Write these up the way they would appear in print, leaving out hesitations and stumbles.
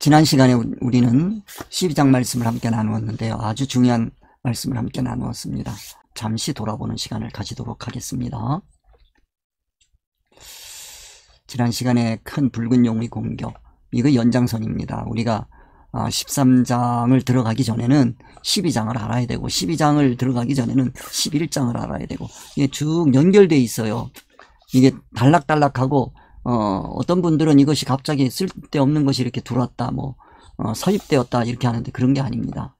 지난 시간에 우리는 12장 말씀을 함께 나누었는데요. 아주 중요한 말씀을 함께 나누었습니다. 잠시 돌아보는 시간을 가지도록 하겠습니다. 지난 시간에 큰 붉은 용의 공격, 이거 연장선입니다. 우리가 13장을 들어가기 전에는 12장을 알아야 되고, 12장을 들어가기 전에는 11장을 알아야 되고, 이게 쭉 연결되어 있어요. 이게 단락단락하고 어떤 분들은 이것이 갑자기 쓸데없는 것이 이렇게 들어왔다, 서입되었다 이렇게 하는데 그런 게 아닙니다.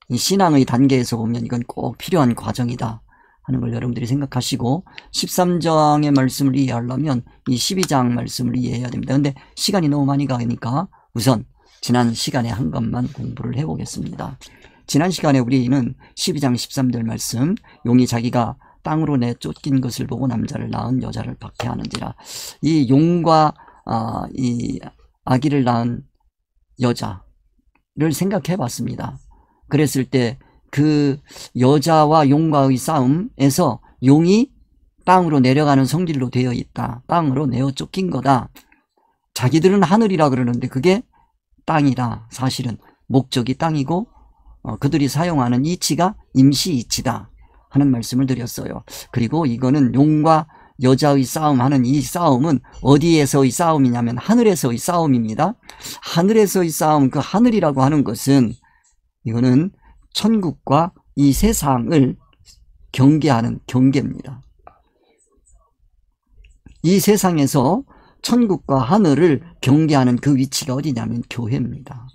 이 신앙의 단계에서 보면 이건 꼭 필요한 과정이다 하는 걸 여러분들이 생각하시고, 13장의 말씀을 이해하려면 이 12장 말씀을 이해해야 됩니다. 근데 시간이 너무 많이 가니까 우선 지난 시간에 한 것만 공부를 해보겠습니다. 지난 시간에 우리는 12장 13절 말씀, 용이 자기가 땅으로 내쫓긴 것을 보고 남자를 낳은 여자를 박해하는지라. 이 용과 이 아기를 낳은 여자를 생각해 봤습니다. 그랬을 때 그 여자와 용과의 싸움에서 용이 땅으로 내려가는 성질로 되어 있다. 땅으로 내어 쫓긴 거다. 자기들은 하늘이라 그러는데 그게 땅이다. 사실은 목적이 땅이고 그들이 사용하는 이치가 임시 이치다 하는 말씀을 드렸어요. 그리고 이거는 용과 여자의 싸움하는 이 싸움은 어디에서의 싸움이냐면 하늘에서의 싸움입니다. 하늘에서의 싸움, 그 하늘이라고 하는 것은 이거는 천국과 이 세상을 경계하는 경계입니다. 이 세상에서 천국과 하늘을 경계하는 그 위치가 어디냐면 교회입니다.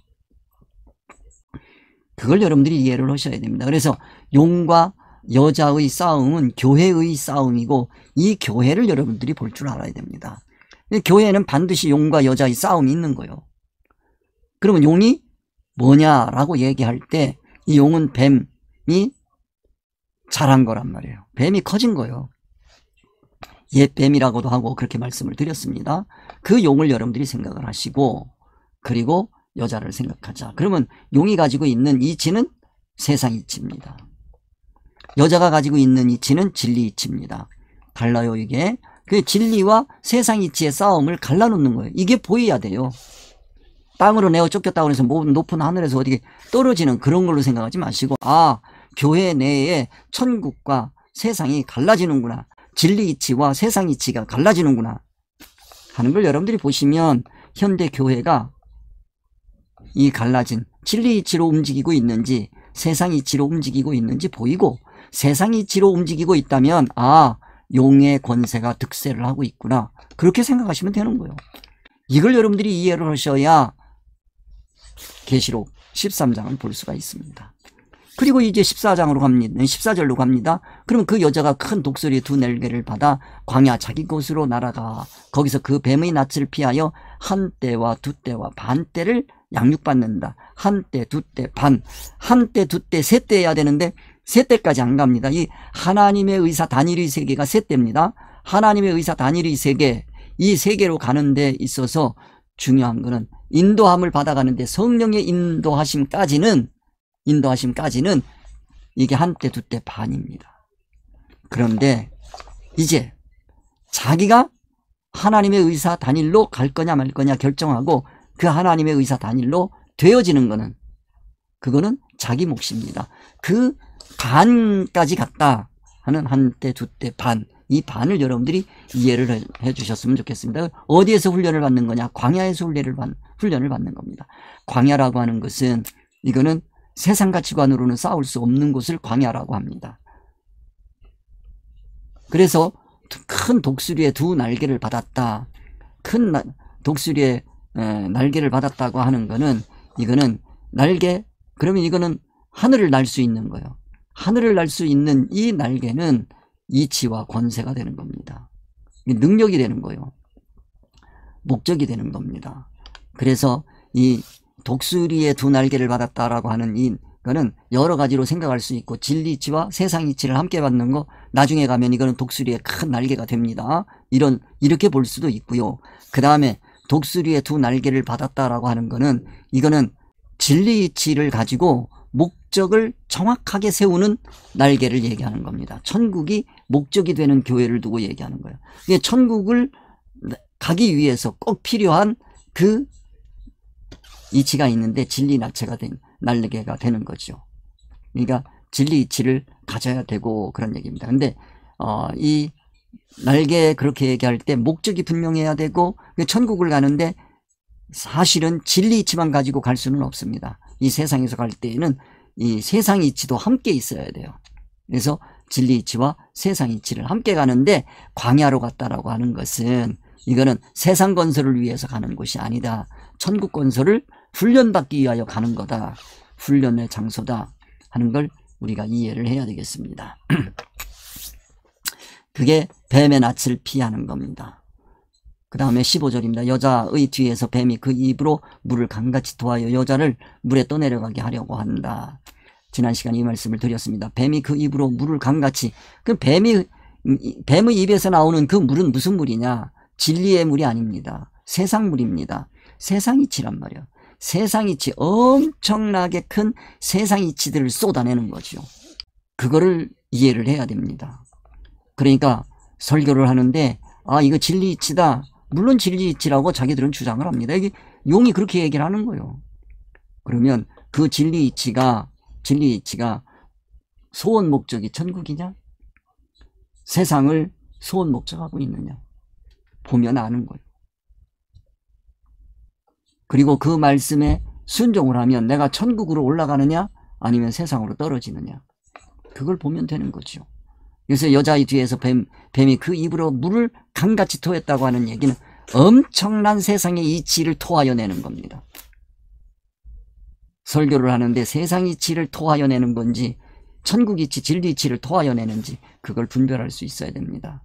그걸 여러분들이 이해를 하셔야 됩니다. 그래서 용과 여자의 싸움은 교회의 싸움이고, 이 교회를 여러분들이 볼 줄 알아야 됩니다. 교회는 반드시 용과 여자의 싸움이 있는 거예요. 그러면 용이 뭐냐라고 얘기할 때 이 용은 뱀이 자란 거란 말이에요. 뱀이 커진 거예요. 옛 뱀이라고도 하고 그렇게 말씀을 드렸습니다. 그 용을 여러분들이 생각을 하시고, 그리고 여자를 생각하자. 그러면 용이 가지고 있는 이치는 세상 이치입니다. 여자가 가지고 있는 이치는 진리 이치입니다. 달라요, 이게. 그 진리와 세상 이치의 싸움을 갈라놓는 거예요. 이게 보여야 돼요. 땅으로 내어 쫓겼다고 해서 높은 하늘에서 어디 떨어지는 그런 걸로 생각하지 마시고, 교회 내에 천국과 세상이 갈라지는구나. 진리 이치와 세상 이치가 갈라지는구나 하는 걸 여러분들이 보시면, 현대 교회가 이 갈라진 진리 이치로 움직이고 있는지 세상 이치로 움직이고 있는지 보이고, 세상 이치로 움직이고 있다면 용의 권세가 득세를 하고 있구나, 그렇게 생각하시면 되는 거예요. 이걸 여러분들이 이해를 하셔야 계시록 13장을 볼 수가 있습니다. 그리고 이제 14장으로 갑니다. 14절로 갑니다. 그러면 그 여자가 큰 독수리의 두 날개를 받아 광야 자기 곳으로 날아가 거기서 그 뱀의 낯을 피하여 한 때와 두 때와 반 때를 양육받는다. 한 때, 두 때, 반. 한 때, 두 때, 세 때 해야 되는데 세 때까지 안 갑니다. 이 하나님의 의사 단일의 세계가 세 때입니다. 하나님의 의사 단일의 세계, 이 세계로 가는 데 있어서 중요한 거는 인도함을 받아가는데 성령의 인도하심까지는 이게 한 때, 두 때, 반입니다. 그런데 이제 자기가 하나님의 의사 단일로 갈 거냐 말 거냐 결정하고 그 하나님의 의사 단일로 되어지는 거는, 그거는 자기 몫입니다. 그 반까지 갔다 하는 한 때, 두 때, 반, 이 반을 여러분들이 이해를 해 주셨으면 좋겠습니다. 어디에서 훈련을 받는 거냐? 광야에서 훈련을 받는 겁니다. 광야라고 하는 것은, 이거는 세상 가치관으로는 싸울 수 없는 곳을 광야라고 합니다. 그래서 큰 독수리의 두 날개를 받았다. 큰 독수리의 날개를 받았다고 하는 거는, 이거는 날개, 그러면 이거는 하늘을 날 수 있는 거예요. 하늘을 날 수 있는 이 날개는 이치와 권세가 되는 겁니다. 능력이 되는 거예요. 목적이 되는 겁니다. 그래서 이 독수리의 두 날개를 받았다라고 하는 이거는 여러 가지로 생각할 수 있고, 진리 이치와 세상 이치를 함께 받는 거, 나중에 가면 이거는 독수리의 큰 날개가 됩니다. 이렇게 볼 수도 있고요. 그 다음에 독수리의 두 날개를 받았다라고 하는 거는, 이거는 진리 이치를 가지고 목적을 정확하게 세우는 날개를 얘기하는 겁니다. 천국이 목적이 되는 교회를 두고 얘기하는 거예요. 이게 천국을 가기 위해서 꼭 필요한 그 이치가 있는데 진리 나체가 된 날개가 되는 거죠. 그러니까 진리 이치를 가져야 되고 그런 얘기입니다. 근데 이 날개 그렇게 얘기할 때 목적이 분명해야 되고 천국을 가는데 사실은 진리 이치만 가지고 갈 수는 없습니다. 이 세상에서 갈 때에는 이 세상 이치도 함께 있어야 돼요. 그래서 진리 이치와 세상 이치를 함께 가는데 광야로 갔다라고 하는 것은 이거는 세상 건설을 위해서 가는 곳이 아니다. 천국 건설을 훈련받기 위하여 가는 거다. 훈련의 장소다 하는 걸 우리가 이해를 해야 되겠습니다. 그게 뱀의 낯을 피하는 겁니다. 그 다음에 15절입니다. 여자의 뒤에서 뱀이 그 입으로 물을 강같이 토하여 여자를 물에 떠내려가게 하려고 한다. 지난 시간에 이 말씀을 드렸습니다. 뱀이 그 입으로 물을 강같이, 그 뱀의 입에서 나오는 그 물은 무슨 물이냐? 진리의 물이 아닙니다. 세상 물입니다. 세상 이치란 말이에요. 세상 이치, 엄청나게 큰 세상 이치들을 쏟아내는 거죠. 그거를 이해를 해야 됩니다. 그러니까 설교를 하는데 이거 진리 이치다. 물론 진리 이치라고 자기들은 주장을 합니다. 이게 용이 그렇게 얘기를 하는 거예요. 그러면 그 진리 이치가 소원 목적이 천국이냐? 세상을 소원 목적하고 있느냐? 보면 아는 거예요. 그리고 그 말씀에 순종을 하면 내가 천국으로 올라가느냐 아니면 세상으로 떨어지느냐, 그걸 보면 되는 거죠. 그래서 여자의 뒤에서 뱀이 그 입으로 물을 강같이 토했다고 하는 얘기는 엄청난 세상의 이치를 토하여 내는 겁니다. 설교를 하는데 세상 이치를 토하여 내는 건지 천국 이치, 진리 이치를 토하여 내는지 그걸 분별할 수 있어야 됩니다.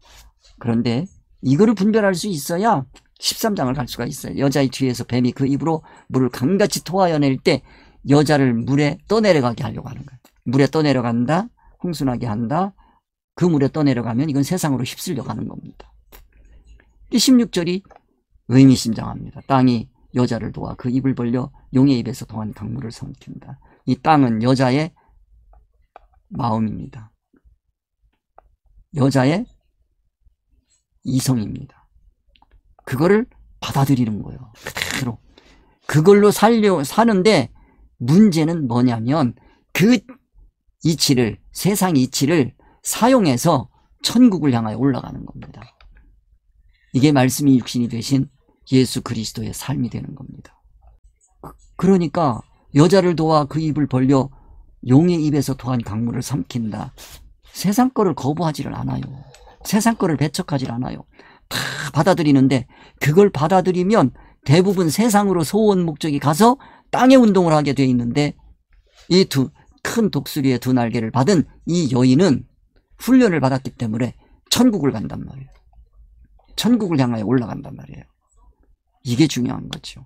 그런데 이거를 분별할 수 있어야 13장을 갈 수가 있어요. 여자의 뒤에서 뱀이 그 입으로 물을 강같이 토하여 낼 때 여자를 물에 떠내려가게 하려고 하는 거예요. 물에 떠내려간다, 홍순하게 한다. 그 물에 떠내려가면 이건 세상으로 휩쓸려 가는 겁니다. 16절이 의미심장합니다. 땅이 여자를 도와 그 입을 벌려 용의 입에서 동한 강물을 삼킨다. 이 땅은 여자의 마음입니다. 여자의 이성입니다. 그거를 받아들이는 거예요. 그대로. 그걸로 사는데 문제는 뭐냐면 그 이치를, 세상 이치를 사용해서 천국을 향하여 올라가는 겁니다. 이게 말씀이 육신이 되신 예수 그리스도의 삶이 되는 겁니다. 그러니까 여자를 도와 그 입을 벌려 용의 입에서 토한 강물을 삼킨다. 세상 거를 거부하지를 않아요. 세상 거를 배척하지 않아요. 다 받아들이는데 그걸 받아들이면 대부분 세상으로 소원 목적이 가서 땅의 운동을 하게 돼 있는데 이 큰 독수리의 두 날개를 받은 이 여인은 훈련을 받았기 때문에 천국을 간단 말이에요. 천국을 향하여 올라간단 말이에요. 이게 중요한 거죠.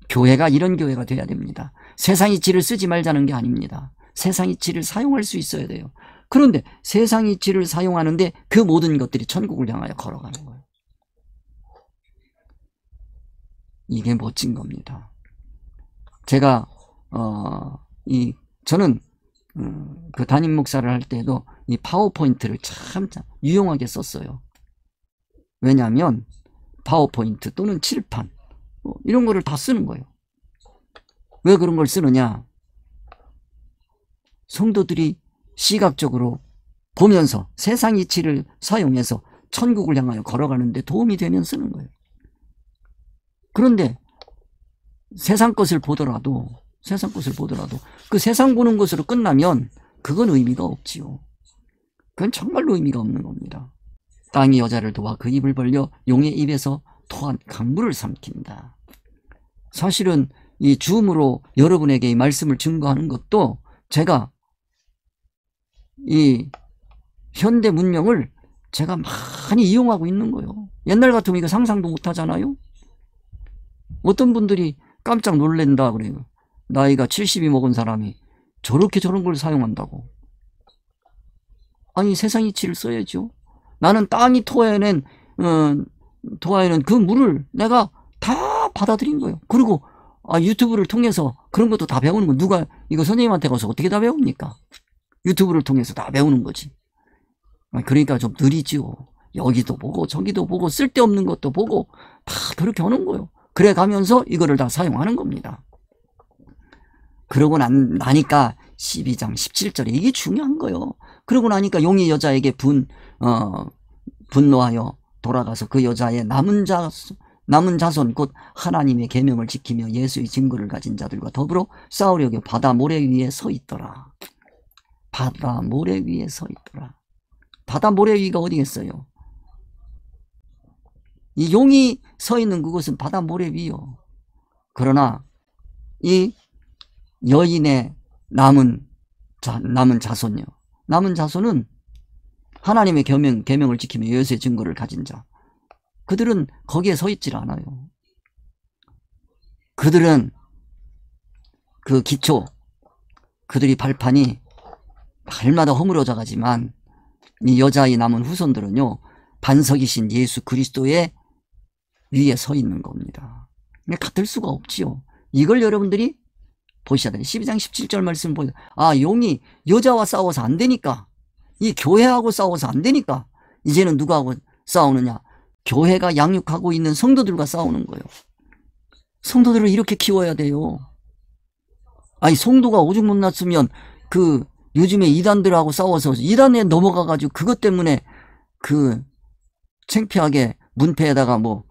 교회가 이런 교회가 돼야 됩니다. 세상 이치를 쓰지 말자는 게 아닙니다. 세상 이치를 사용할 수 있어야 돼요. 그런데 세상 이치를 사용하는데 그 모든 것들이 천국을 향하여 걸어가는 거예요. 이게 멋진 겁니다. 제가 저는 그 담임 목사를 할 때도 이 파워포인트를 참 유용하게 썼어요. 왜냐하면 파워포인트 또는 칠판 이런 거를 다 쓰는 거예요. 왜 그런 걸 쓰느냐? 성도들이 시각적으로 보면서 세상 이치를 사용해서 천국을 향하여 걸어가는데 도움이 되면 쓰는 거예요. 그런데 세상 것을 보더라도 그 세상 보는 것으로 끝나면 그건 의미가 없지요. 그건 정말로 의미가 없는 겁니다. 땅이 여자를 도와 그 입을 벌려 용의 입에서 토한 강물을 삼킨다. 사실은 이 줌으로 여러분에게 이 말씀을 증거하는 것도 제가 이 현대 문명을 제가 많이 이용하고 있는 거예요. 옛날 같으면 이거 상상도 못 하잖아요. 어떤 분들이 깜짝 놀란다 그래요. 나이가 70이 먹은 사람이 저렇게 저런 걸 사용한다고. 아니 세상 이치를 써야죠. 나는 땅이 토해낸 그 물을 내가 다 받아들인 거예요. 그리고 유튜브를 통해서 그런 것도 다 배우는 거. 누가 이거 선생님한테 가서 어떻게 다 배웁니까? 유튜브를 통해서 다 배우는 거지. 그러니까 좀 느리지요. 여기도 보고 저기도 보고 쓸데없는 것도 보고 다 그렇게 하는 거예요. 그래 가면서 이거를 다 사용하는 겁니다. 그러고 나니까 12장 17절에 이게 중요한 거예요. 그러고 나니까 용이 여자에게 분노하여 돌아가서 그 여자의 남은 자손 곧 하나님의 계명을 지키며 예수의 증거를 가진 자들과 더불어 싸우려고 바다 모래 위에 서 있더라. 바다 모래 위에 서 있더라. 바다 모래 위가 어디겠어요? 이 용이 서 있는 그곳은 바다 모래 위요. 그러나 이 여인의 남은 자손요. 남은 자손은 하나님의 계명을 지키며 예수의 증거를 가진 자. 그들은 거기에 서 있질 않아요. 그들은 그 기초, 그들이 발판이 날마다 허물어져 가지만 이 여자의 남은 후손들은요, 반석이신 예수 그리스도의 위에 서 있는 겁니다. 같을 수가 없지요. 이걸 여러분들이 보셔야 돼요. 12장 17절 말씀 보세요. 아, 용이 여자와 싸워서 안 되니까, 이 교회하고 싸워서 안 되니까 이제는 누구하고 싸우느냐? 교회가 양육하고 있는 성도들과 싸우는 거예요. 성도들을 이렇게 키워야 돼요. 아니, 성도가 오죽 못났으면 그 요즘에 이단들하고 싸워서 이단에 넘어가가지고 그것 때문에 그 창피하게 문패에다가 뭐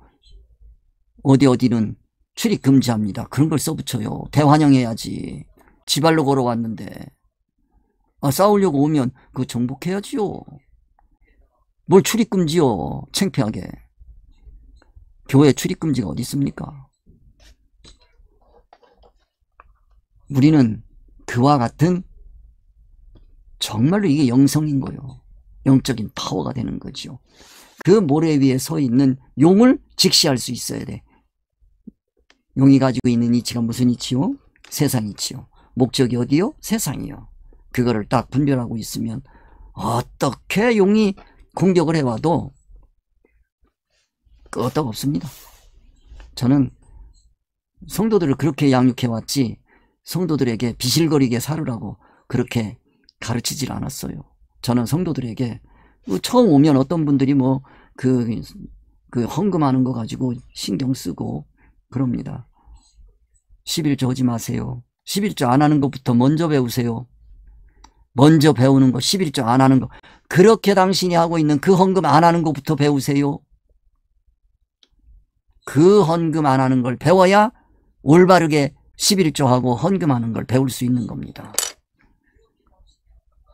어디는 출입 금지합니다. 그런 걸 써붙여요. 대환영해야지. 지발로 걸어왔는데. 아, 싸우려고 오면 그거 정복해야지요. 뭘 출입 금지요. 창피하게. 교회 출입 금지가 어디 있습니까? 우리는 그와 같은 정말로 이게 영성인 거예요. 영적인 파워가 되는 거죠. 그 모래 위에 서 있는 용을 직시할 수 있어야 돼. 용이 가지고 있는 이치가 무슨 이치요? 세상 이치요. 목적이 어디요? 세상이요. 그거를 딱 분별하고 있으면 어떻게 용이 공격을 해와도 끄떡 없습니다. 저는 성도들을 그렇게 양육해왔지 성도들에게 비실거리게 살으라고 그렇게 가르치질 않았어요. 저는 성도들에게 처음 오면 어떤 분들이 뭐 그 헌금하는 거 가지고 신경 쓰고 그럽니다. 11조 하지 마세요. 11조 안 하는 것부터 먼저 배우세요. 먼저 배우는 거, 11조 안 하는 거. 그렇게 당신이 하고 있는 그 헌금 안 하는 것부터 배우세요. 그 헌금 안 하는 걸 배워야 올바르게 11조 하고 헌금하는 걸 배울 수 있는 겁니다.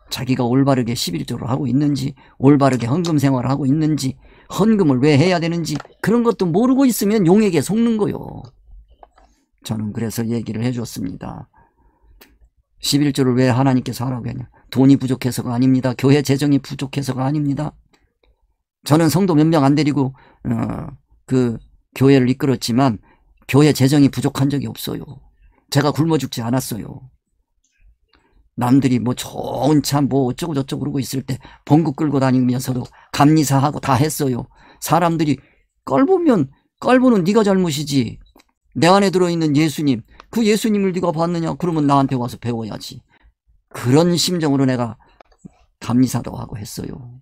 자기가 올바르게 11조를 하고 있는지, 올바르게 헌금 생활을 하고 있는지, 헌금을 왜 해야 되는지 그런 것도 모르고 있으면 용에게 속는 거요. 저는 그래서 얘기를 해줬습니다. 11조를 왜 하나님께서 하라고 했냐? 돈이 부족해서가 아닙니다. 교회 재정이 부족해서가 아닙니다. 저는 성도 몇 명 안 데리고 그 교회를 이끌었지만 교회 재정이 부족한 적이 없어요. 제가 굶어 죽지 않았어요. 남들이 뭐 좋은 차 뭐 어쩌고 저쩌고 그러고 있을 때 봉급 끌고 다니면서도 감리사하고 다 했어요. 사람들이 껄보는 네가 잘못이지. 내 안에 들어있는 예수님, 그 예수님을 네가 봤느냐? 그러면 나한테 와서 배워야지. 그런 심정으로 내가 감리사도 하고 했어요.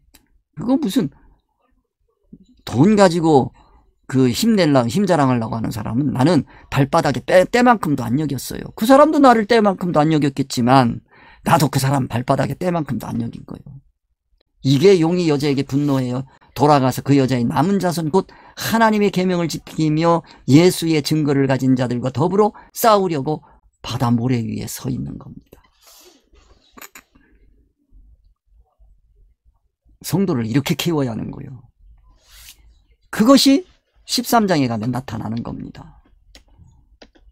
그거 무슨 돈 가지고 그 힘자랑하려고 하는 사람은 나는 발바닥에 때만큼도 안 여겼어요. 그 사람도 나를 때만큼도 안 여겼겠지만 나도 그 사람 발바닥에 때만큼도 안 여긴 거예요. 이게 용이 여자에게 분노해요. 돌아가서 그 여자의 남은 자손 곧 하나님의 계명을 지키며 예수의 증거를 가진 자들과 더불어 싸우려고 바다 모래 위에 서 있는 겁니다. 성도를 이렇게 키워야 하는 거예요. 그것이 13장에 가면 나타나는 겁니다.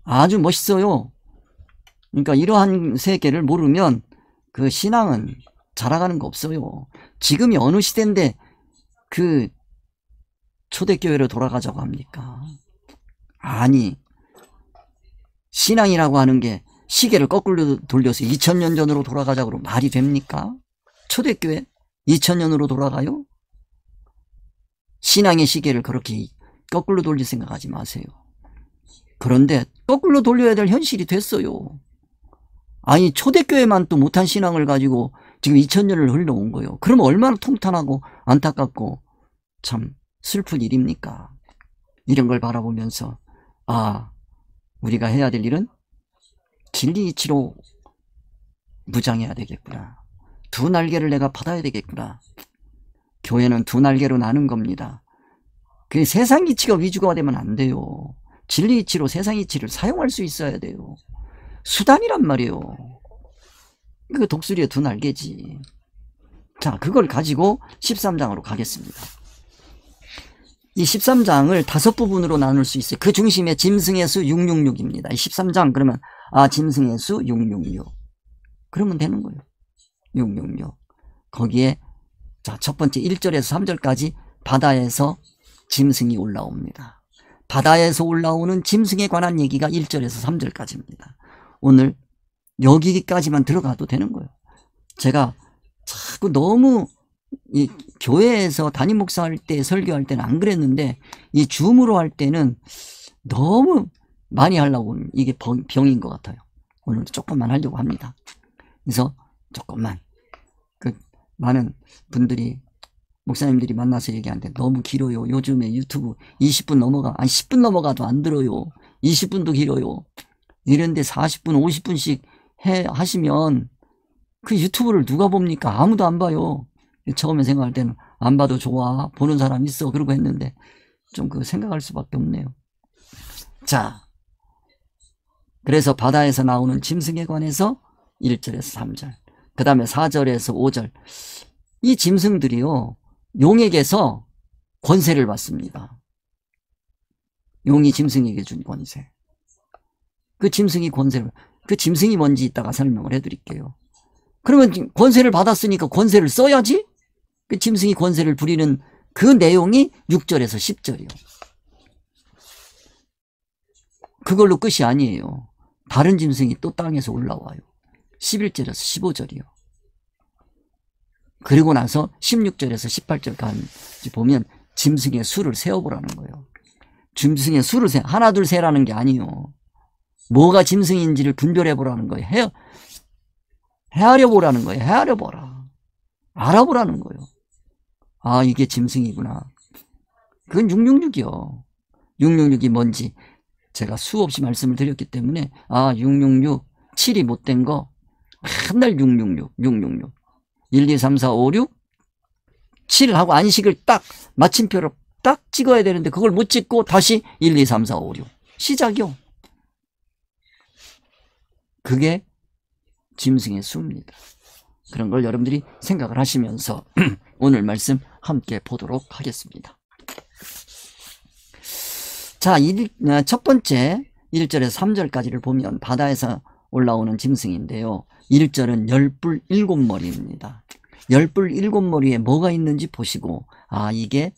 아주 멋있어요. 그러니까 이러한 세계를 모르면 그 신앙은 자라가는 거 없어요. 지금이 어느 시대인데 그 초대교회로 돌아가자고 합니까? 아니, 신앙이라고 하는 게 시계를 거꾸로 돌려서 2000년 전으로 돌아가자고 말이 됩니까? 초대교회 2000년으로 돌아가요? 신앙의 시계를 그렇게 거꾸로 돌릴 생각하지 마세요. 그런데 거꾸로 돌려야 될 현실이 됐어요. 아니, 초대교회만 또 못한 신앙을 가지고 지금 2000년을 흘러온 거예요. 그러면 얼마나 통탄하고 안타깝고 참 슬픈 일입니까? 이런 걸 바라보면서 우리가 해야 될 일은 진리 이치로 무장해야 되겠구나. 두 날개를 내가 받아야 되겠구나. 교회는 두 날개로 나눈 겁니다. 그 세상 이치가 위주가 되면 안 돼요. 진리 이치로 세상 이치를 사용할 수 있어야 돼요. 수단이란 말이에요. 그 독수리의 두 날개지. 자, 그걸 가지고 13장으로 가겠습니다. 이 13장을 5부분으로 나눌 수 있어요. 그 중심에 짐승의 수 666입니다. 이 13장 그러면 짐승의 수 666. 그러면 되는 거예요. 666. 거기에 자, 첫 번째 1절에서 3절까지 바다에서 짐승이 올라옵니다. 바다에서 올라오는 짐승에 관한 얘기가 1절에서 3절까지입니다. 오늘 여기까지만 들어가도 되는 거예요. 제가 자꾸 너무 이 교회에서 담임 목사할 때 설교할 때는 안 그랬는데 이 줌으로 할 때는 너무 많이 하려고 하는 이게 병인 것 같아요. 오늘도 조금만 하려고 합니다. 그래서 조금만 많은 분들이 목사님들이 만나서 얘기하는데 너무 길어요. 요즘에 유튜브 20분 넘어가 10분 넘어가도 안 들어요. 20분도 길어요. 이런데 40분 50분씩 하시면 그 유튜브를 누가 봅니까? 아무도 안 봐요. 처음에 생각할 때는 안 봐도 좋아, 보는 사람 있어, 그러고 했는데 좀 생각할 수밖에 없네요. 자, 그래서 바다에서 나오는 짐승에 관해서 1절에서 3절, 그 다음에 4절에서 5절. 이 짐승들이요, 용에게서 권세를 받습니다. 용이 짐승에게 준 권세. 그 짐승이 권세를, 그 짐승이 뭔지 이따가 설명을 해드릴게요. 그러면 권세를 받았으니까 권세를 써야지? 그 짐승이 권세를 부리는 그 내용이 6절에서 10절이요. 그걸로 끝이 아니에요. 다른 짐승이 또 땅에서 올라와요. 11절에서 15절이요. 그리고 나서 16절에서 18절까지 보면 짐승의 수를 세어보라는 거예요. 짐승의 수를 하나 둘 세라는 게 아니에요. 뭐가 짐승인지를 분별해보라는 거예요. 헤아려보라는 거예요. 헤아려보라. 알아보라는 거예요. 이게 짐승이구나. 그건 666이요. 666이 뭔지 제가 수없이 말씀을 드렸기 때문에 666, 7이 못된 거 맨날 666, 666. 1, 2, 3, 4, 5, 6, 7하고 안식을 딱 마침표로 딱 찍어야 되는데 그걸 못 찍고 다시 1, 2, 3, 4, 5, 6. 시작이요. 그게 짐승의 수입니다. 그런 걸 여러분들이 생각을 하시면서 오늘 말씀 함께 보도록 하겠습니다. 자, 첫 번째 1절에서 3절까지를 보면 바다에서 올라오는 짐승인데요. 1절은 열뿔 7머리입니다. 열뿔 7머리에 뭐가 있는지 보시고 이게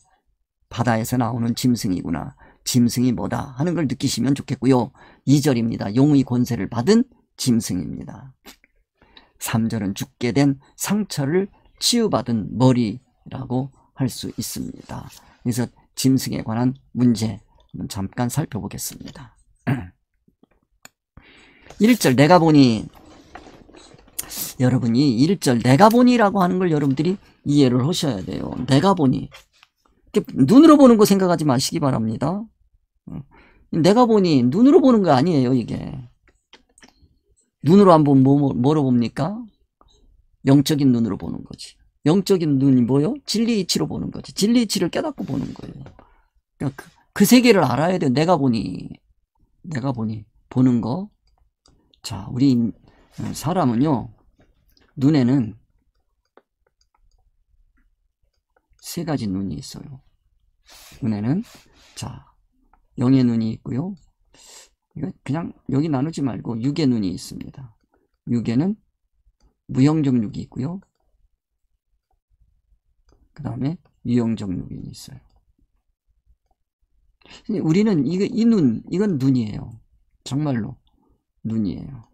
바다에서 나오는 짐승이구나. 짐승이 뭐다 하는 걸 느끼시면 좋겠고요. 2절입니다. 용의 권세를 받은 짐승입니다. 3절은 죽게 된 상처를 치유받은 머리라고 할 수 있습니다. 그래서 짐승에 관한 문제 잠깐 살펴보겠습니다. 1절 내가 보니, 여러분이 1절 내가 보니라고 하는 걸 여러분들이 이해를 하셔야 돼요. 내가 보니, 눈으로 보는 거 생각하지 마시기 바랍니다. 내가 보니 눈으로 보는 거 아니에요. 이게 눈으로 안 보면 뭐로 봅니까? 영적인 눈으로 보는 거지. 영적인 눈이 뭐요? 진리 이치로 보는 거지. 진리 이치를 깨닫고 보는 거예요. 그러니까 그 세계를 알아야 돼요. 내가 보니 보는 거. 자, 우리 사람은요, 눈에는 3가지 눈이 있어요. 눈에는 영의 눈이 있고요. 이거 그냥 여기 나누지 말고 육의 눈이 있습니다. 육에는 무형적 육이 있고요. 그 다음에 유형적 육이 있어요. 우리는 이건 눈이에요. 정말로 눈이에요.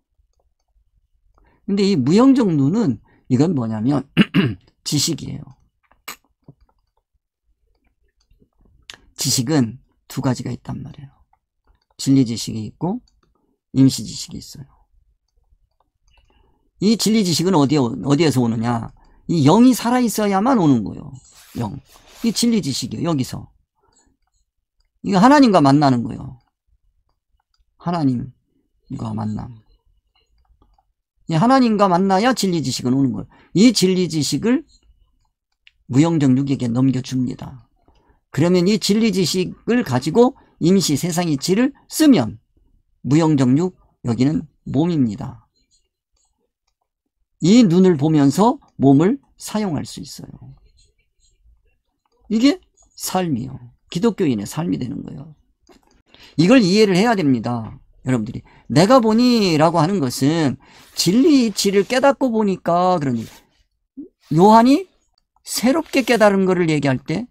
근데 이 무형적 눈은 이건 뭐냐면 지식이에요. 지식은 2가지가 있단 말이에요. 진리 지식이 있고 임시 지식이 있어요. 이 진리 지식은 어디에서 오느냐? 이 영이 살아있어야만 오는 거예요. 영. 이 진리 지식이에요. 여기서. 이거 하나님과 만나는 거예요. 하나님과 만남. 이 하나님과 만나야 진리지식은 오는 거예요. 이 진리지식을 무형정 육에게 넘겨줍니다. 그러면 이 진리지식을 가지고 임시 세상이치를 쓰면 무형정 육, 여기는 몸입니다. 이 눈을 보면서 몸을 사용할 수 있어요. 이게 삶이요. 기독교인의 삶이 되는 거예요. 이걸 이해를 해야 됩니다. 여러분들이. 내가 보니 라고 하는 것은 진리 이치를 깨닫고 보니까 그러니 요한이 새롭게 깨달은 것을 얘기할 때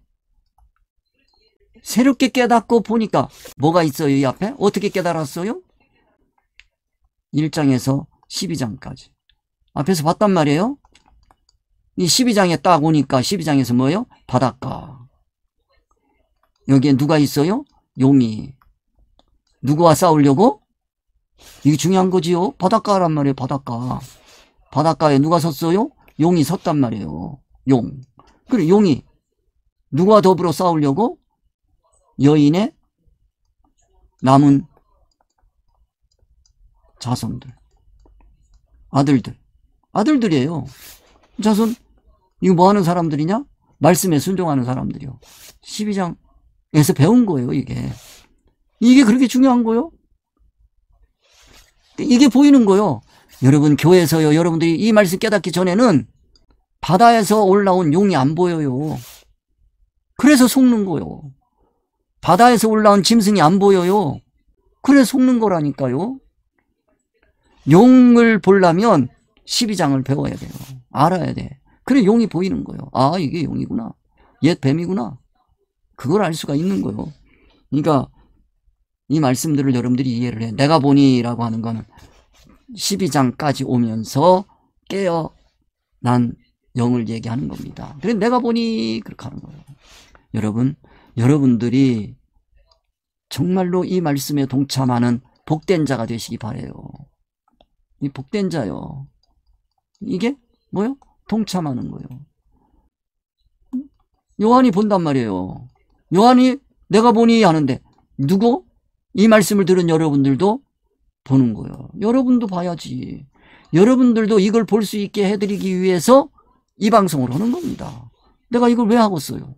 새롭게 깨닫고 보니까 뭐가 있어요? 이 앞에? 어떻게 깨달았어요? 1장에서 12장까지. 앞에서 봤단 말이에요. 이 12장에 딱 오니까 12장에서 뭐예요? 바닷가. 여기에 누가 있어요? 용이. 누구와 싸우려고? 이게 중요한 거지요. 바닷가란 말이에요. 바닷가. 바닷가에 누가 섰어요? 용이 섰단 말이에요. 용. 그래, 용이 누구와 더불어 싸우려고? 여인의 남은 자손들. 아들들이에요. 자손. 이거 뭐 하는 사람들이냐? 말씀에 순종하는 사람들이요. 12장에서 배운 거예요, 이게. 이게 그렇게 중요한 거요? 이게 보이는 거요. 여러분, 교회에서요, 여러분들이 이 말씀 깨닫기 전에는 바다에서 올라온 용이 안 보여요. 그래서 속는 거요. 바다에서 올라온 짐승이 안 보여요. 그래서 속는 거라니까요. 용을 보려면 12장을 배워야 돼요. 알아야 돼. 그래 용이 보이는 거예요. 아, 이게 용이구나. 옛 뱀이구나. 그걸 알 수가 있는 거예요. 그러니까 이 말씀들을 여러분들이 이해를 해. 내가 보니라고 하는 거는 12장까지 오면서 깨어난 영을 얘기하는 겁니다. 그래서 내가 보니 그렇게 하는 거예요. 여러분들이 정말로 이 말씀에 동참하는 복된 자가 되시기 바라요. 이 복된 자요. 이게 뭐요? 동참하는 거예요. 요한이 본단 말이에요. 요한이 내가 보니 하는데 누구? 이 말씀을 들은 여러분들도 보는 거예요. 여러분도 봐야지. 여러분들도 이걸 볼 수 있게 해드리기 위해서 이 방송을 하는 겁니다. 내가 이걸 왜 하고 있어요?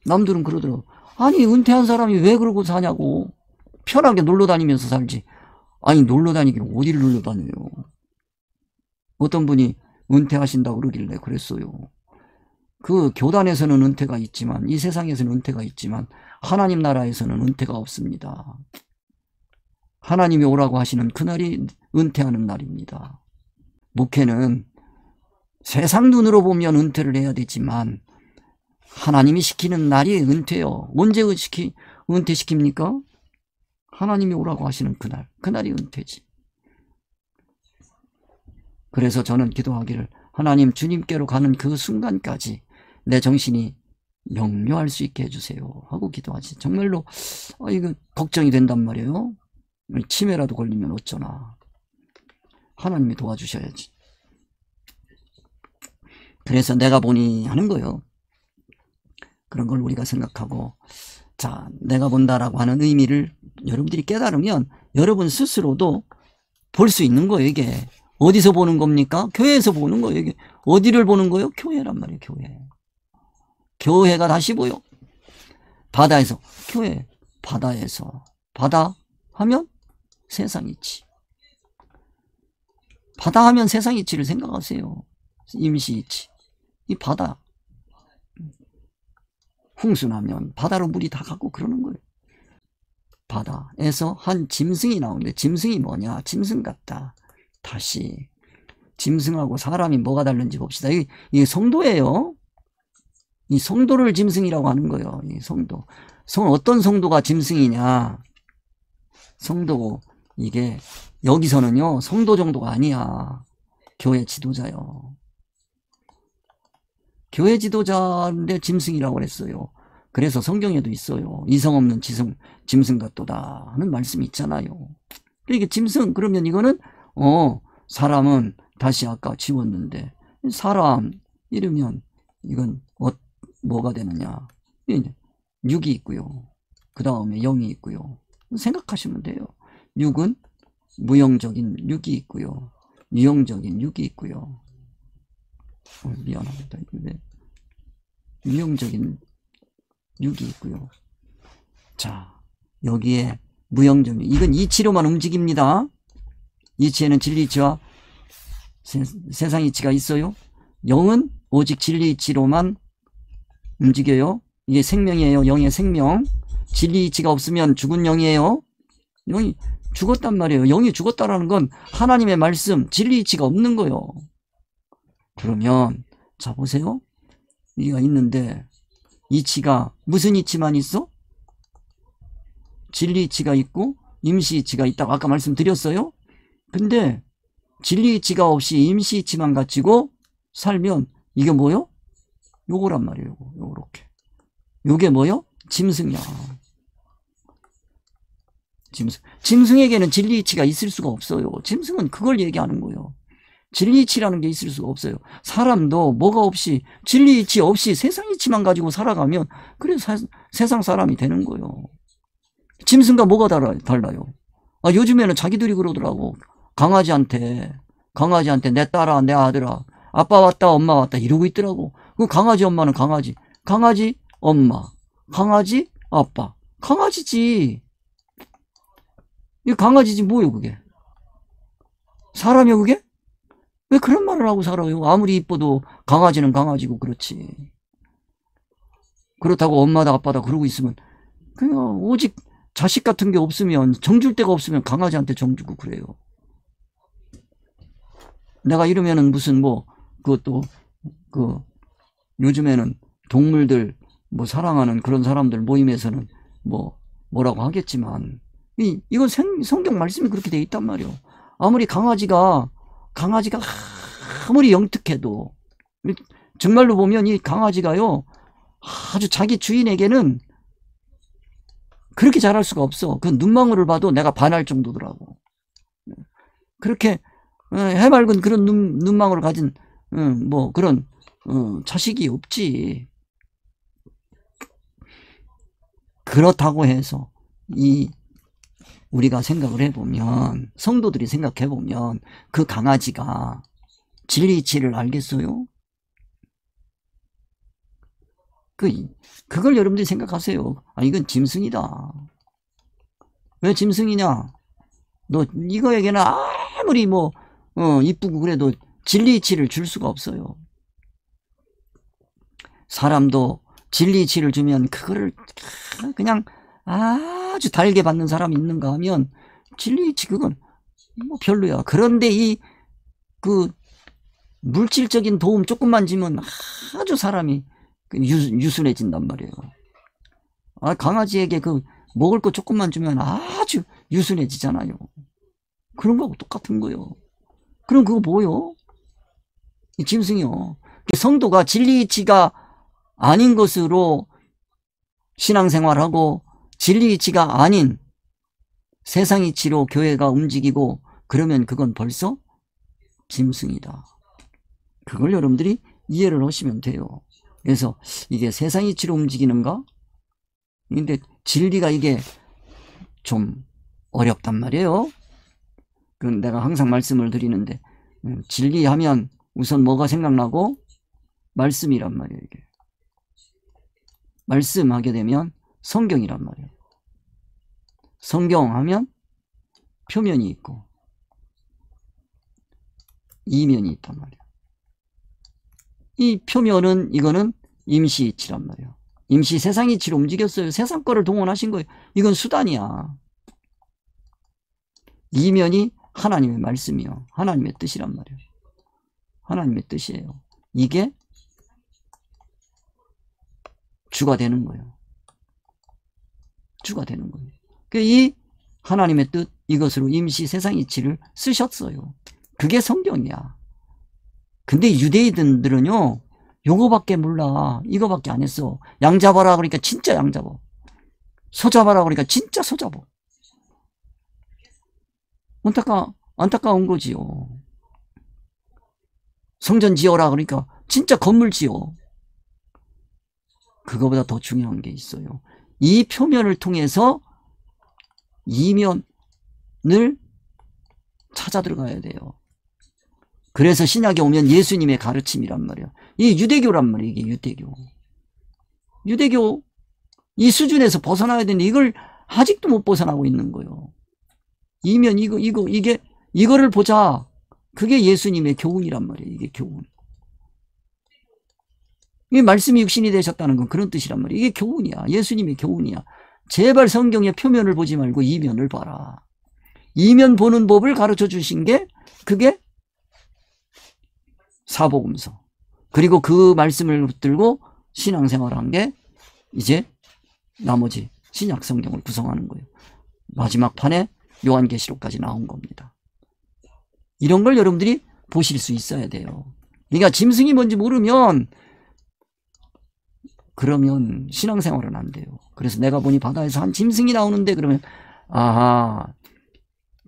남들은 그러더라고. 아니 은퇴한 사람이 왜 그러고 사냐고. 편하게 놀러 다니면서 살지. 아니 놀러 다니기는 어디를 놀러 다녀요. 어떤 분이 은퇴하신다고 그러길래 그랬어요. 그 교단에서는 은퇴가 있지만 이 세상에서는 은퇴가 있지만 하나님 나라에서는 은퇴가 없습니다. 하나님이 오라고 하시는 그날이 은퇴하는 날입니다. 목회는 세상 눈으로 보면 은퇴를 해야 되지만 하나님이 시키는 날이 은퇴요. 언제 은퇴시킵니까? 하나님이 오라고 하시는 그날이 은퇴지. 그래서 저는 기도하기를 하나님 주님께로 가는 그 순간까지 내 정신이 명료할 수 있게 해주세요 하고 기도하지. 정말로 이거 걱정이 된단 말이에요. 치매라도 걸리면 어쩌나. 하나님이 도와주셔야지. 그래서 내가 보니 하는 거예요. 그런 걸 우리가 생각하고, 자, 내가 본다라고 하는 의미를 여러분들이 깨달으면 여러분 스스로도 볼 수 있는 거예요. 이게 어디서 보는 겁니까? 교회에서 보는 거예요. 이게 어디를 보는 거예요? 교회란 말이에요. 교회가 다시 보여. 바다에서 교회, 바다에서 바다 하면 세상이치. 바다 하면 세상이치를 생각하세요. 임시이치. 이 바다. 홍수나면 바다로 물이 다 가고 그러는 거예요. 바다에서 한 짐승이 나오는데 짐승이 뭐냐? 짐승 같다. 다시 짐승하고 사람이 뭐가 다른지 봅시다. 이게 성도예요. 이 성도를 짐승이라고 하는 거예요. 이 성도. 어떤 성도가 짐승이냐? 성도고 이게 여기서는요 성도 정도가 아니야. 교회 지도자요. 교회 지도자인데 짐승이라고 그랬어요. 그래서 성경에도 있어요. 이성 없는 짐승 같도다 하는 말씀이 있잖아요. 이게 짐승 그러면 이거는 사람은 다시 아까 지웠는데 사람 이러면 이건 뭐가 되느냐. 육이 있고요. 그 다음에 영이 있고요. 생각하시면 돼요. 육은 무형적인 육이 있고요. 유형적인 6이 있고요. 미안합니다. 유형적인 6이 있고요. 자, 여기에 무형적 6. 이건 이치로만 움직입니다. 이치에는 진리이치와 세상이치가 있어요. 0은 오직 진리이치로만 움직여요. 이게 생명이에요. 0의 생명. 진리이치가 없으면 죽은 0이에요. 0이 죽었단 말이에요. 0이 죽었다라는 건 하나님의 말씀, 진리이치가 없는 거예요. 그러면 자 보세요. 이가 있는데 이치가 무슨 이치만 있어? 진리이치가 있고 임시이치가 있다고 아까 말씀드렸어요. 근데 진리이치가 없이 임시이치만 가지고 살면 이게 뭐요? 요거란 말이에요. 요렇게. 요게 뭐요? 짐승이야. 짐승에게는 진리이치가 있을 수가 없어요. 짐승은 그걸 얘기하는 거예요. 진리이치라는 게 있을 수가 없어요. 사람도 뭐가 없이 진리이치 없이 세상이치만 가지고 살아가면 그래서 세상 사람이 되는 거예요. 짐승과 뭐가 달라요? 요즘에는 자기들이 그러더라고. 강아지한테 내 딸아 내 아들아 아빠 왔다 엄마 왔다 이러고 있더라고. 그 강아지 엄마는 강아지 엄마 강아지 아빠 강아지지. 이거 강아지지 뭐예요 그게? 사람이요 그게? 왜 그런 말을 하고 살아요? 아무리 이뻐도 강아지는 강아지고 그렇지. 그렇다고 엄마다 아빠다 그러고 있으면 그냥 오직 자식 같은 게 없으면 정줄 데가 없으면 강아지한테 정주고 그래요. 내가 이러면은 무슨 그것도 요즘에는 동물들 사랑하는 그런 사람들 모임에서는 뭐라고 하겠지만 이건 성경 말씀이 그렇게 돼 있단 말이에요. 아무리 강아지가 아무리 영특해도 정말로 보면 이 강아지가요 아주 자기 주인에게는 그렇게 잘할 수가 없어. 그 눈망울을 봐도 내가 반할 정도더라고. 그렇게 해맑은 그런 눈망울을 가진 그런 자식이 없지. 그렇다고 해서 우리가 생각을 해보면 성도들이 생각해보면 그 강아지가 진리이치를 알겠어요? 그걸 여러분들이 생각하세요. 이건 짐승이다. 왜 짐승이냐? 너 이거에게는 아무리 이쁘고 그래도 진리이치를 줄 수가 없어요. 사람도 진리이치를 주면 그거를 그냥 아주 달게 받는 사람이 있는가 하면 진리이치 그건 별로야. 그런데 그 물질적인 도움 조금만 주면 아주 사람이 유순해진단 말이에요. 강아지에게 먹을 거 조금만 주면 아주 유순해지잖아요. 그런 거하고 똑같은 거예요. 그럼 그거 뭐요? 이 짐승이요. 성도가 진리이치가 아닌 것으로 신앙생활하고 진리이치가 아닌 세상이치로 교회가 움직이고 그러면 그건 벌써 짐승이다. 그걸 여러분들이 이해를 하시면 돼요. 그래서 이게 세상이치로 움직이는가? 근데 진리가 이게 좀 어렵단 말이에요. 그건 내가 항상 말씀을 드리는데 진리하면 우선 뭐가 생각나고? 말씀이란 말이에요. 이게 말씀하게 되면 성경이란 말이에요. 성경하면 표면이 있고 이면이 있단 말이에요. 이 표면은 이거는 임시이치란 말이에요. 임시 세상이치로 움직였어요. 세상 거를 동원하신 거예요. 이건 수단이야. 이면이 하나님의 말씀이요. 하나님의 뜻이란 말이에요. 하나님의 뜻이에요. 이게 주가 되는 거예요. 주가 되는 거예요. 이 하나님의 뜻 이것으로 임시 세상이치를 쓰셨어요. 그게 성경이야. 근데 유대인들은요 요거밖에 몰라. 이거밖에 안 했어. 양 잡아라 그러니까 진짜 양 잡아. 소 잡아라 그러니까 진짜 소 잡아. 안타까운 거지요. 성전 지어라 그러니까 진짜 건물 지어. 그거보다 더 중요한 게 있어요. 이 표면을 통해서 이면을 찾아 들어가야 돼요. 그래서 신약에 오면 예수님의 가르침이란 말이야. 이게 유대교란 말이야. 이게 유대교 이 수준에서 벗어나야 되는데 이걸 아직도 못 벗어나고 있는 거예요. 이면 이거를 보자. 그게 예수님의 교훈이란 말이에요. 이게 교훈. 이 말씀이 육신이 되셨다는 건 그런 뜻이란 말이에요. 이게 교훈이야. 예수님의 교훈이야. 제발 성경의 표면을 보지 말고 이면을 봐라. 이면 보는 법을 가르쳐 주신 게 그게 사복음서. 그리고 그 말씀을 붙들고 신앙생활한 게 이제 나머지 신약 성경을 구성하는 거예요. 마지막 판에 요한계시록까지 나온 겁니다. 이런 걸 여러분들이 보실 수 있어야 돼요. 그러니까 짐승이 뭔지 모르면 그러면 신앙생활은 안 돼요. 그래서 내가 보니 바다에서 한 짐승이 나오는데 그러면 아하,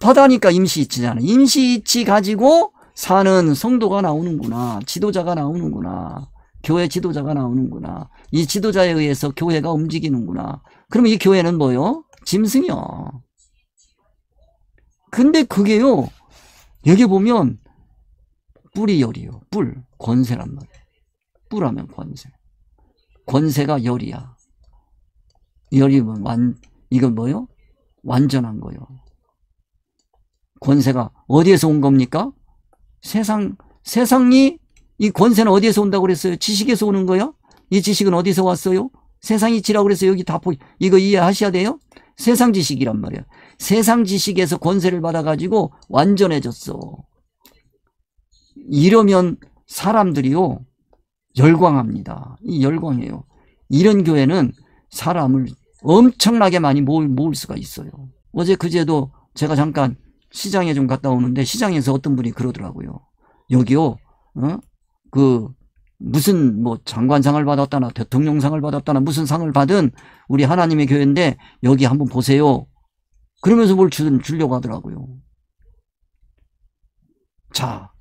바다니까 임시이치잖아. 임시이치 가지고 사는 성도가 나오는구나. 지도자가 나오는구나. 교회 지도자가 나오는구나. 이 지도자에 의해서 교회가 움직이는구나. 그럼 이 교회는 뭐요? 짐승이요. 근데 그게요, 여기 보면 뿔이 열이요. 뿔, 권세란 말이에요. 뿔하면 권세. 권세가 열이야. 열이면 이건 뭐요? 완전한 거요. 권세가 어디에서 온 겁니까? 세상이 이 권세는 어디에서 온다고 그랬어요? 지식에서 오는 거요? 이 지식은 어디서 왔어요? 세상이 지라고 그래서 여기 다 이거 이해하셔야 돼요? 세상 지식이란 말이야. 세상 지식에서 권세를 받아가지고 완전해졌어. 이러면 사람들이요, 열광합니다. 이 열광해요. 이런 교회는 사람을 엄청나게 많이 모을 수가 있어요. 어제 그제도 제가 잠깐 시장에 좀 갔다 오는데 시장에서 어떤 분이 그러더라고요. 여기요, 무슨 뭐 장관상을 받았다나 대통령상을 받았다나 무슨 상을 받은 우리 하나님의 교회인데 여기 한번 보세요. 그러면서 뭘 주려고 하더라고요. 자,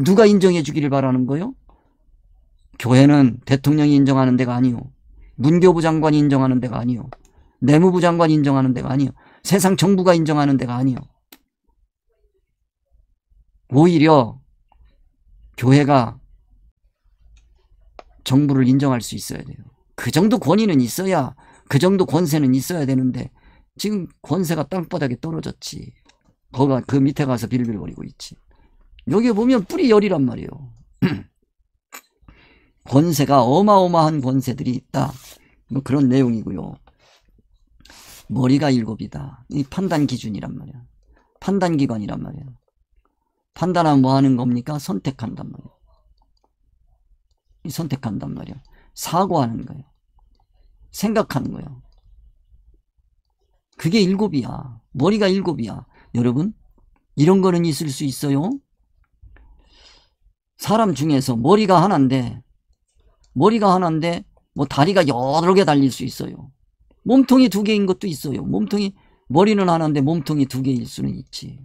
누가 인정해 주기를 바라는 거요? 교회는 대통령이 인정하는 데가 아니요. 문교부 장관이 인정하는 데가 아니요. 내무부 장관이 인정하는 데가 아니요. 세상 정부가 인정하는 데가 아니요. 오히려 교회가 정부를 인정할 수 있어야 돼요. 그 정도 권위는 있어야, 그 정도 권세는 있어야 되는데 지금 권세가 땅바닥에 떨어졌지. 거기가 그 밑에 가서 빌빌거리고 있지. 여기 보면 뿔이 열이란 말이에요. 권세가 어마어마한 권세들이 있다. 뭐 그런 내용이고요. 머리가 7이다. 이 판단 기준이란 말이야. 판단 기관이란 말이야. 판단하면 뭐 하는 겁니까? 선택한단 말이야. 선택한단 말이야. 사고하는 거예요. 생각하는 거예요. 그게 7이야. 머리가 7이야. 여러분, 이런 거는 있을 수 있어요? 사람 중에서 머리가 하나인데 뭐 다리가 여러 개 달릴 수 있어요. 몸통이 2개인 것도 있어요. 머리는 하나인데 몸통이 2개일 수는 있지.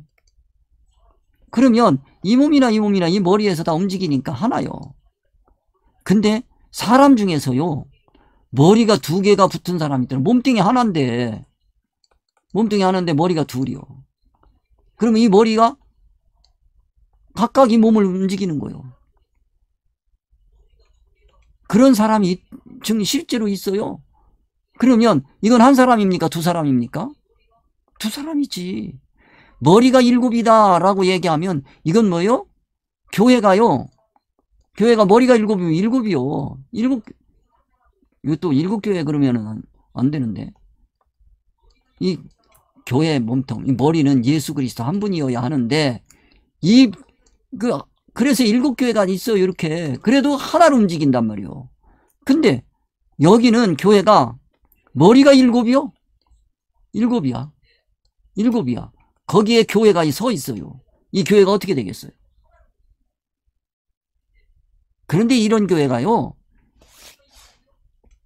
그러면 이 몸이나 이 머리에서 다 움직이니까 하나요. 근데 사람 중에서요, 머리가 2개가 붙은 사람이 있더라. 몸뚱이 하나인데 머리가 2이요. 그러면 이 머리가 각각 이 몸을 움직이는 거예요. 그런 사람이 실제로 있어요. 그러면 이건 한 사람입니까? 2사람입니까? 2사람이지. 머리가 7이다 라고 얘기하면 이건 뭐예요? 교회가 머리가 7이면 7이요. 이것도 7교회 그러면은 안 되는데. 이 교회 몸통, 이 머리는 예수 그리스도 한 분이어야 하는데, 그래서 7교회가 있어요, 이렇게. 그래도 하나로 움직인단 말이에요. 근데 여기는 교회가 머리가 7이요? 7이야. 거기에 교회가 서 있어요. 이 교회가 어떻게 되겠어요? 그런데 이런 교회가요,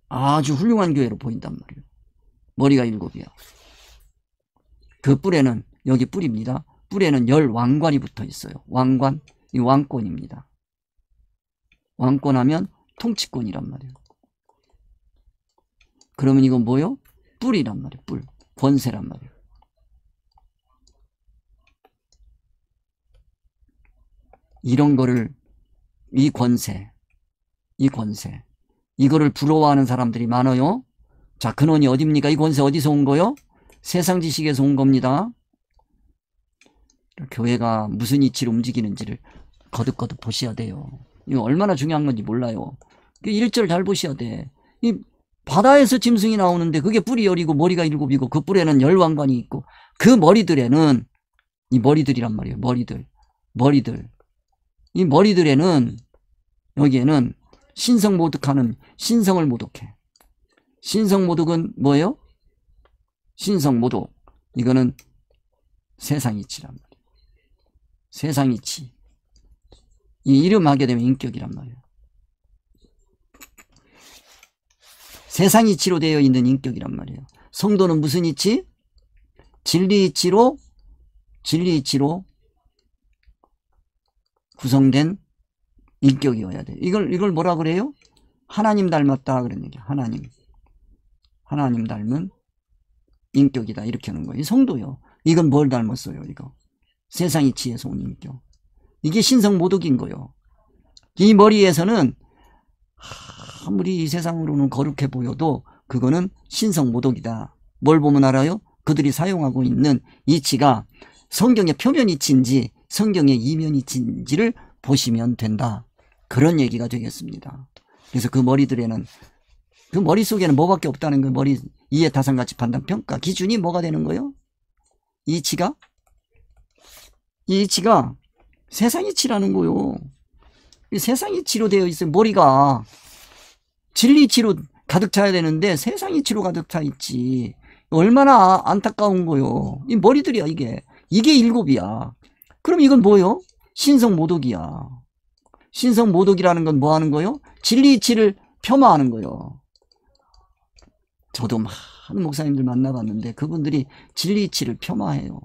아주 훌륭한 교회로 보인단 말이에요. 머리가 7이야. 그 뿔에는, 여기 뿔입니다. 뿔에는 10왕관이 붙어 있어요. 왕관, 이 왕권입니다. 왕권하면 통치권이란 말이에요. 그러면 이건 뭐요? 뿔이란 말이에요. 뿔, 권세란 말이에요. 이런 거를, 이 권세, 이거를 부러워하는 사람들이 많아요. 자, 근원이 어딥니까? 이 권세 어디서 온 거요? 세상 지식에서 온 겁니다. 교회가 무슨 이치로 움직이는지를 거듭거듭 보셔야 돼요. 이거 얼마나 중요한 건지 몰라요. 1절 잘 보셔야 돼. 이 바다에서 짐승이 나오는데 그게 뿔이 10이고 머리가 7이고 그 뿔에는 열왕관이 있고 그 머리들에는, 이 머리들이란 말이에요. 머리들. 이 머리들에는, 여기에는 신성모독하는, 신성을 모독해. 신성모독은 뭐예요? 신성모독. 이거는 세상이치란 말이에요. 세상이치. 이 이름하게 되면 인격이란 말이에요. 세상이치로 되어 있는 인격이란 말이에요. 성도는 무슨 이치? 진리이치로 구성된 인격이어야 돼요. 이걸 뭐라 그래요? 하나님 닮았다 그런 얘기야. 하나님 닮은 인격이다 이렇게 하는 거예요. 이 성도요. 이건 뭘 닮았어요? 이거 세상이치에서 온 인격. 이게 신성모독인 거예요. 이 머리에서는 아무리 이 세상으로는 거룩해 보여도 그거는 신성모독이다. 뭘 보면 알아요? 그들이 사용하고 있는 이치가 성경의 표면 이치인지 성경의 이면 이치인지를 보시면 된다. 그런 얘기가 되겠습니다. 그래서 그 머리들에는, 그 머릿속에는 뭐밖에 없다는 거예요. 머리 이해타산가치 판단 평가 기준이 뭐가 되는 거예요? 이 이치가 세상이치라는 거예요. 세상이치로 되어 있어요. 머리가 진리이치로 가득 차야 되는데 세상이치로 가득 차 있지. 얼마나 안타까운 거요. 이 머리들이야. 이게 7이야. 그럼 이건 뭐요? 신성모독이야. 신성모독이라는 건 뭐 하는 거요? 진리이치를 폄하하는 거요. 저도 많은 목사님들 만나봤는데 그분들이 진리이치를 폄하해요.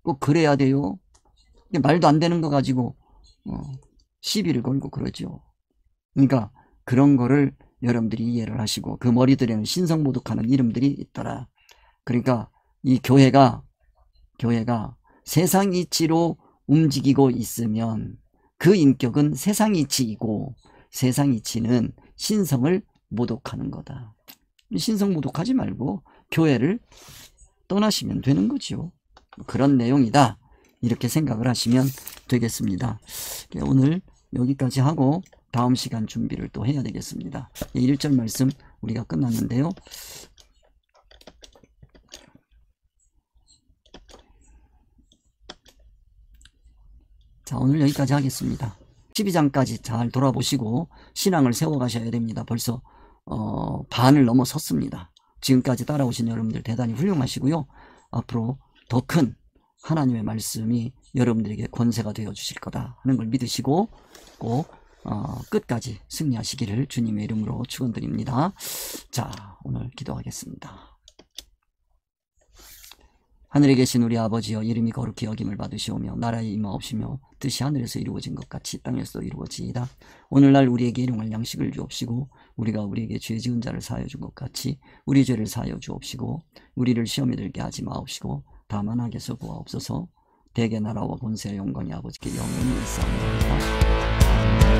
꼭 그래야 돼요. 말도 안 되는 거 가지고 시비를 걸고 그러죠. 그러니까 그런 거를 여러분들이 이해를 하시고, 그 머리들에는 신성모독하는 이름들이 있더라. 그러니까 이 교회가 세상 이치로 움직이고 있으면 그 인격은 세상 이치이고, 세상 이치는 신성을 모독하는 거다. 신성 모독하지 말고 교회를 떠나시면 되는 거죠. 그런 내용이다. 이렇게 생각을 하시면 되겠습니다. 오늘 여기까지 하고 다음 시간 준비를 또 해야 되겠습니다. 1절 말씀 우리가 끝났는데요. 자, 오늘 여기까지 하겠습니다. 12장까지 잘 돌아보시고 신앙을 세워가셔야 됩니다. 벌써 반을 넘어섰습니다. 지금까지 따라오신 여러분들 대단히 훌륭하시고요. 앞으로 더 큰 하나님의 말씀이 여러분들에게 권세가 되어 주실 거다 하는 걸 믿으시고 꼭 끝까지 승리하시기를 주님의 이름으로 축원드립니다. 자, 오늘 기도하겠습니다. 하늘에 계신 우리 아버지여, 이름이 거룩히 여김을 받으시오며 나라의 임하옵시며 뜻이 하늘에서 이루어진 것 같이 땅에서도 이루어지이다. 오늘날 우리에게 일용할 양식을 주옵시고 우리가 우리에게 죄 지은 자를 사하여 준 것 같이 우리 죄를 사하여 주옵시고 우리를 시험에 들게 하지 마옵시고 다만 악에서 구하옵소서. 대개 나라와 권세와 영광이 아버지께 영원히 있사옵나이다.